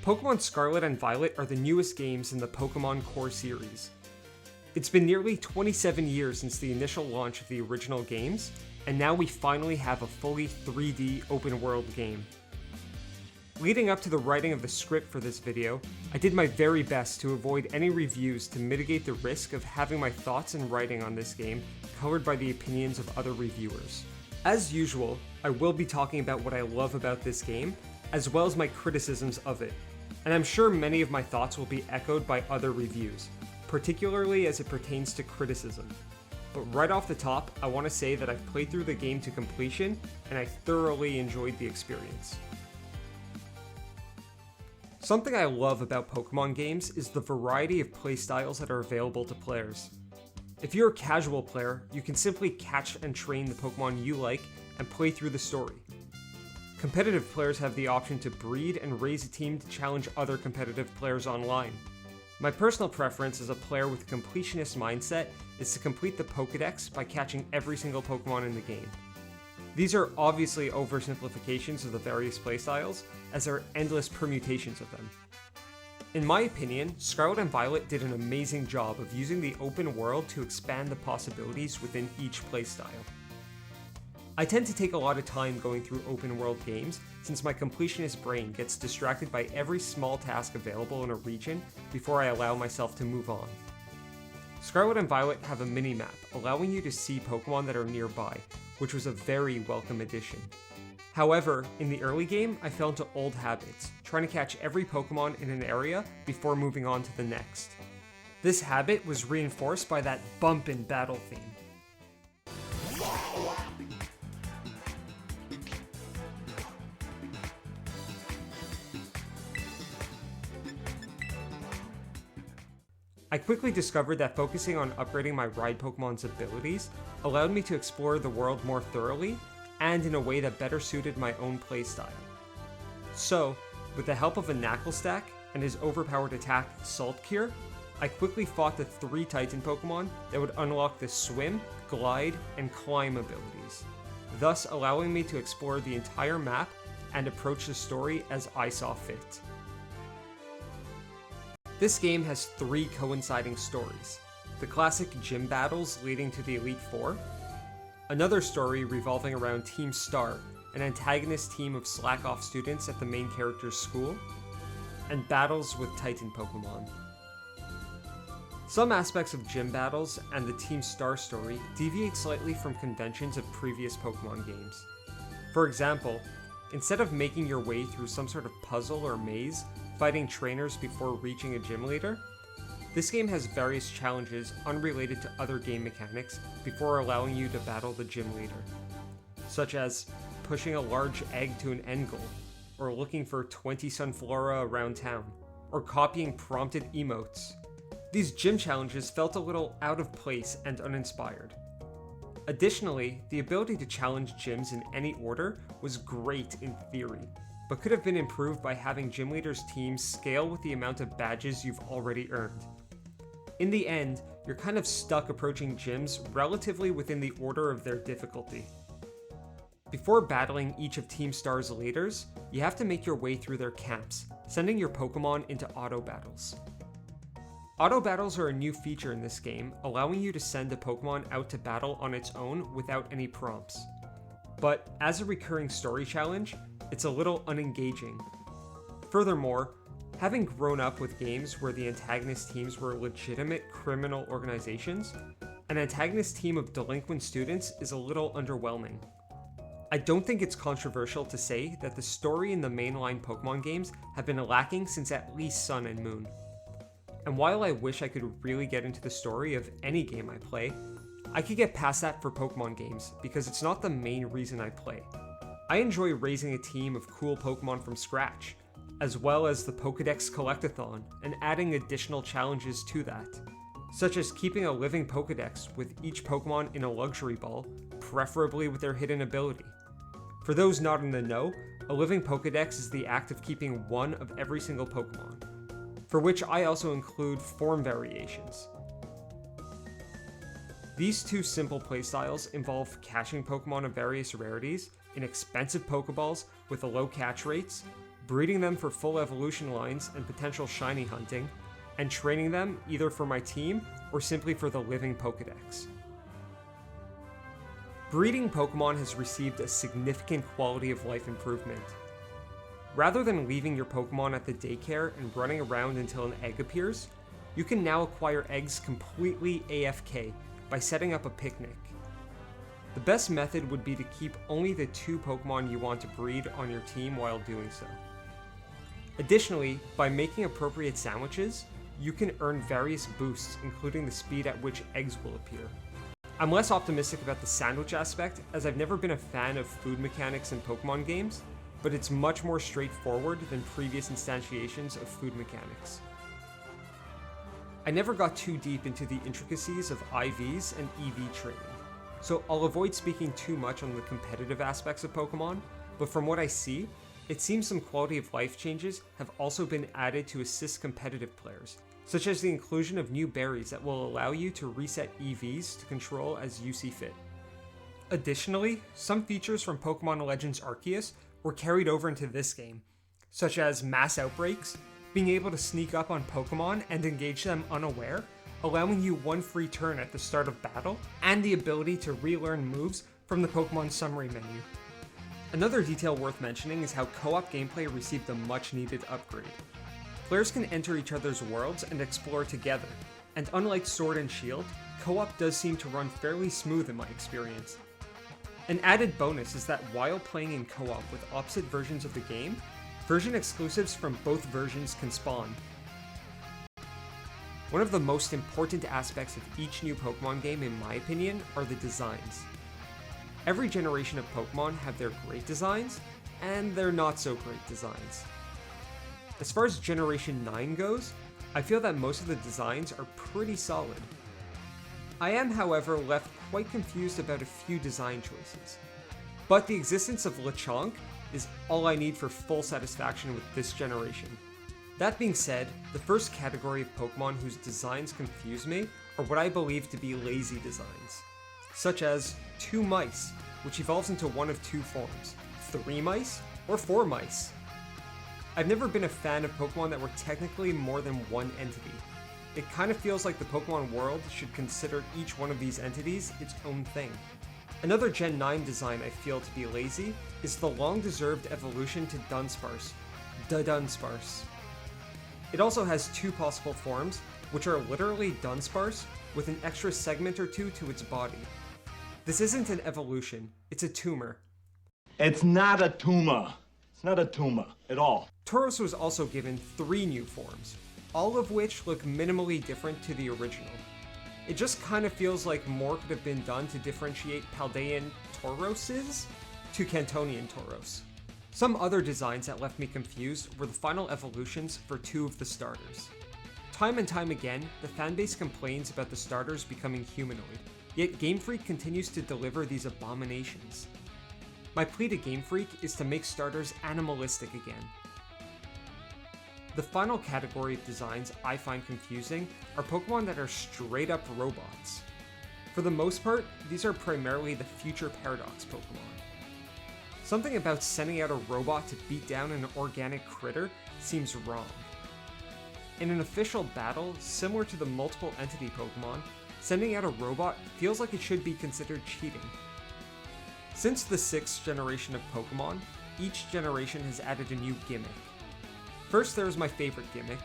Pokémon Scarlet and Violet are the newest games in the Pokémon core series. It's been nearly 27 years since the initial launch of the original games, and now we finally have a fully 3D open-world game. Leading up to the writing of the script for this video, I did my very best to avoid any reviews to mitigate the risk of having my thoughts and writing on this game colored by the opinions of other reviewers. As usual, I will be talking about what I love about this game, as well as my criticisms of it, and I'm sure many of my thoughts will be echoed by other reviews, particularly as it pertains to criticism. But right off the top, I want to say that I've played through the game to completion, and I thoroughly enjoyed the experience. Something I love about Pokemon games is the variety of playstyles that are available to players. If you're a casual player, you can simply catch and train the Pokemon you like and play through the story. Competitive players have the option to breed and raise a team to challenge other competitive players online. My personal preference as a player with a completionist mindset is to complete the Pokédex by catching every single Pokemon in the game. These are obviously oversimplifications of the various playstyles, as there are endless permutations of them. In my opinion, Scarlet and Violet did an amazing job of using the open world to expand the possibilities within each playstyle. I tend to take a lot of time going through open world games since my completionist brain gets distracted by every small task available in a region before I allow myself to move on. Scarlet and Violet have a mini-map allowing you to see Pokemon that are nearby, which was a very welcome addition. However, in the early game, I fell into old habits, trying to catch every Pokemon in an area before moving on to the next. This habit was reinforced by that bump in battle theme. I quickly discovered that focusing on upgrading my Ride Pokemon's abilities allowed me to explore the world more thoroughly and in a way that better suited my own playstyle. So, with the help of a Knuckle stack and his overpowered attack Salt Cure, I quickly fought the 3 Titan Pokemon that would unlock the Swim, Glide, and Climb abilities, thus allowing me to explore the entire map and approach the story as I saw fit. This game has 3 coinciding stories: the classic gym battles leading to the Elite Four, another story revolving around Team Star, an antagonist team of slack-off students at the main character's school, and battles with Titan Pokemon. Some aspects of gym battles and the Team Star story deviate slightly from conventions of previous Pokemon games. For example, instead of making your way through some sort of puzzle or maze, fighting trainers before reaching a gym leader, this game has various challenges unrelated to other game mechanics before allowing you to battle the gym leader, such as pushing a large egg to an end goal, or looking for 20 Sunflora around town, or copying prompted emotes. These gym challenges felt a little out of place and uninspired. Additionally, the ability to challenge gyms in any order was great in theory, but could have been improved by having gym leaders' teams scale with the amount of badges you've already earned. In the end, you're kind of stuck approaching gyms relatively within the order of their difficulty. Before battling each of Team Star's leaders, you have to make your way through their camps, sending your Pokemon into auto battles. Auto battles are a new feature in this game, allowing you to send a Pokemon out to battle on its own without any prompts. But as a recurring story challenge, it's a little unengaging. Furthermore, having grown up with games where the antagonist teams were legitimate criminal organizations, an antagonist team of delinquent students is a little underwhelming. I don't think it's controversial to say that the story in the mainline Pokemon games have been lacking since at least Sun and Moon. And while I wish I could really get into the story of any game I play, I could get past that for Pokemon games because it's not the main reason I play. I enjoy raising a team of cool Pokemon from scratch, as well as the Pokédex Collectathon and adding additional challenges to that, such as keeping a living Pokédex with each Pokemon in a luxury ball, preferably with their hidden ability. For those not in the know, a living Pokédex is the act of keeping one of every single Pokemon, for which I also include form variations. These 2 simple playstyles involve catching Pokemon of various rarities in expensive Pokeballs with low catch rates, breeding them for full evolution lines and potential shiny hunting, and training them either for my team or simply for the living Pokedex. Breeding Pokemon has received a significant quality of life improvement. Rather than leaving your Pokemon at the daycare and running around until an egg appears, you can now acquire eggs completely AFK by setting up a picnic. The best method would be to keep only the 2 Pokemon you want to breed on your team while doing so. Additionally, by making appropriate sandwiches, you can earn various boosts, including the speed at which eggs will appear. I'm less optimistic about the sandwich aspect, as I've never been a fan of food mechanics in Pokemon games, but it's much more straightforward than previous instantiations of food mechanics. I never got too deep into the intricacies of IVs and EV training, so I'll avoid speaking too much on the competitive aspects of Pokemon, but from what I see, it seems some quality of life changes have also been added to assist competitive players, such as the inclusion of new berries that will allow you to reset EVs to control as you see fit. Additionally, some features from Pokemon Legends Arceus were carried over into this game, such as mass outbreaks, being able to sneak up on Pokemon and engage them unaware, allowing you 1 free turn at the start of battle, and the ability to relearn moves from the Pokemon summary menu. Another detail worth mentioning is how co-op gameplay received a much needed upgrade. Players can enter each other's worlds and explore together, and unlike Sword and Shield, co-op does seem to run fairly smooth in my experience. An added bonus is that while playing in co-op with opposite versions of the game, version exclusives from both versions can spawn. One of the most important aspects of each new Pokemon game, in my opinion, are the designs. Every generation of Pokemon have their great designs, and their not so great designs. As far as Generation 9 goes, I feel that most of the designs are pretty solid. I am, however, left quite confused about a few design choices. But the existence of Lechonk is all I need for full satisfaction with this generation. That being said, the first category of Pokemon whose designs confuse me are what I believe to be lazy designs, such as 2 mice, which evolves into one of 2 forms, 3 mice, or 4 mice. I've never been a fan of Pokemon that were technically more than one entity. It kind of feels like the Pokemon world should consider each one of these entities its own thing. Another Gen 9 design I feel to be lazy is the long-deserved evolution to Dunsparce, Dunsparce. It also has 2 possible forms, which are literally Dunsparce with an extra segment or 2 to its body. This isn't an evolution, it's a tumor. It's not a tumor. It's not a tumor at all. Tauros was also given 3 new forms, all of which look minimally different to the original. It just kind of feels like more could have been done to differentiate Paldean Tauroses to Cantonian Tauros. Some other designs that left me confused were the final evolutions for 2 of the starters. Time and time again, the fanbase complains about the starters becoming humanoid, yet Game Freak continues to deliver these abominations. My plea to Game Freak is to make starters animalistic again. The final category of designs I find confusing are Pokemon that are straight up robots. For the most part, these are primarily the future Paradox Pokemon. Something about sending out a robot to beat down an organic critter seems wrong. In an official battle, similar to the multiple entity Pokemon, sending out a robot feels like it should be considered cheating. Since the 6th generation of Pokemon, each generation has added a new gimmick. First, there was my favorite gimmick,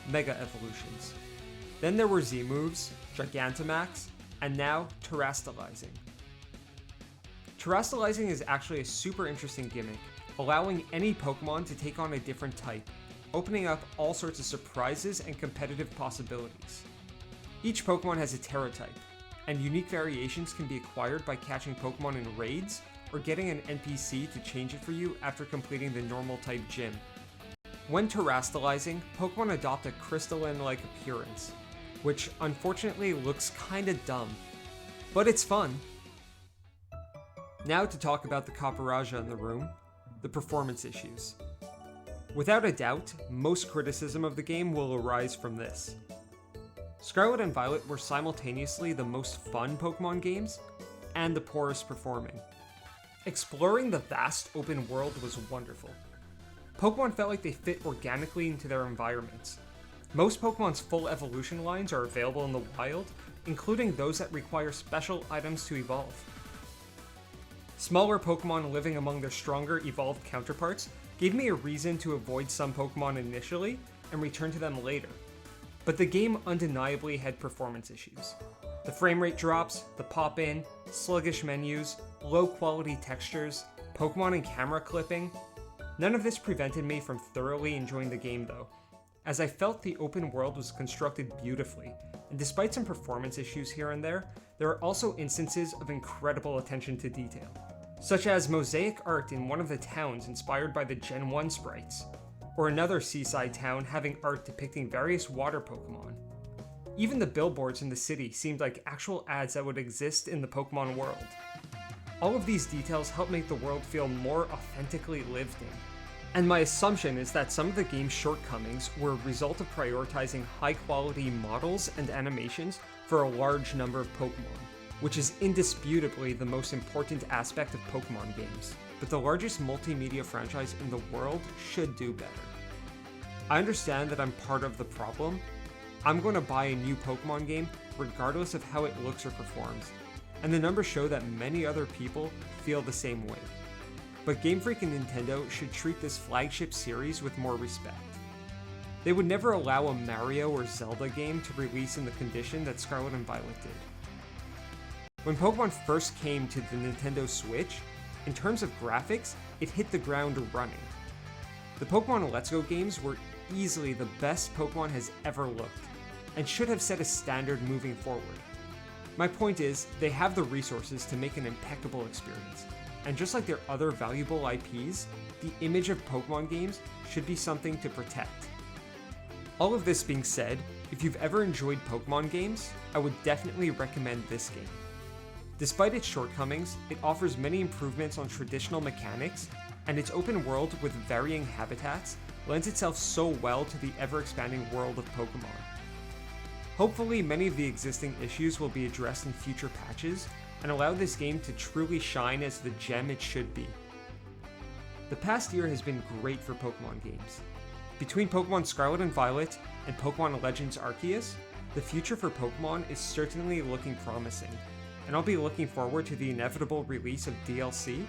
Mega Evolutions. Then there were Z-moves, Gigantamax, and now Terastallizing. Terastallizing is actually a super interesting gimmick, allowing any Pokemon to take on a different type, opening up all sorts of surprises and competitive possibilities. Each Pokemon has a Terra type, and unique variations can be acquired by catching Pokemon in raids or getting an NPC to change it for you after completing the normal type gym. When terastallizing, Pokemon adopt a crystalline-like appearance, which unfortunately looks kinda dumb, but it's fun. Now to talk about the Copperaja in the room, the performance issues. Without a doubt, most criticism of the game will arise from this. Scarlet and Violet were simultaneously the most fun Pokemon games, and the poorest performing. Exploring the vast open world was wonderful. Pokemon felt like they fit organically into their environments. Most Pokemon's full evolution lines are available in the wild, including those that require special items to evolve. Smaller Pokemon living among their stronger evolved counterparts gave me a reason to avoid some Pokemon initially and return to them later. But the game undeniably had performance issues. The frame rate drops, the pop-in, sluggish menus, low quality textures, Pokemon and camera clipping. None of this prevented me from thoroughly enjoying the game though, as I felt the open world was constructed beautifully, and despite some performance issues here and there are also instances of incredible attention to detail, such as mosaic art in one of the towns inspired by the Gen 1 sprites, or another seaside town having art depicting various water Pokemon. Even the billboards in the city seemed like actual ads that would exist in the Pokemon world. All of these details help make the world feel more authentically lived in. And my assumption is that some of the game's shortcomings were a result of prioritizing high-quality models and animations for a large number of Pokemon, which is indisputably the most important aspect of Pokemon games. But the largest multimedia franchise in the world should do better. I understand that I'm part of the problem. I'm going to buy a new Pokemon game regardless of how it looks or performs, and the numbers show that many other people feel the same way. But Game Freak and Nintendo should treat this flagship series with more respect. They would never allow a Mario or Zelda game to release in the condition that Scarlet and Violet did. When Pokemon first came to the Nintendo Switch, in terms of graphics, it hit the ground running. The Pokemon Let's Go games were easily the best Pokemon has ever looked, and should have set a standard moving forward. My point is, they have the resources to make an impeccable experience, and just like their other valuable IPs, the image of Pokemon games should be something to protect. All of this being said, if you've ever enjoyed Pokemon games, I would definitely recommend this game. Despite its shortcomings, it offers many improvements on traditional mechanics, and its open world with varying habitats lends itself so well to the ever-expanding world of Pokemon. Hopefully, many of the existing issues will be addressed in future patches, and allow this game to truly shine as the gem it should be. The past year has been great for Pokemon games. Between Pokemon Scarlet and Violet and Pokemon Legends Arceus, the future for Pokemon is certainly looking promising, and I'll be looking forward to the inevitable release of DLC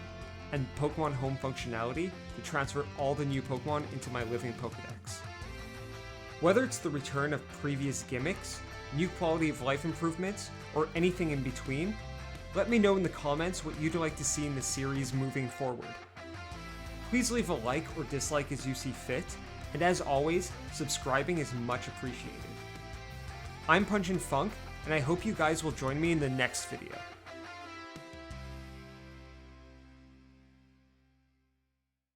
and Pokemon Home functionality to transfer all the new Pokemon into my living Pokedex. Whether it's the return of previous gimmicks, new quality of life improvements, or anything in between, let me know in the comments what you'd like to see in the series moving forward. Please leave a like or dislike as you see fit, and as always, subscribing is much appreciated. I'm Punch and Funk, and I hope you guys will join me in the next video.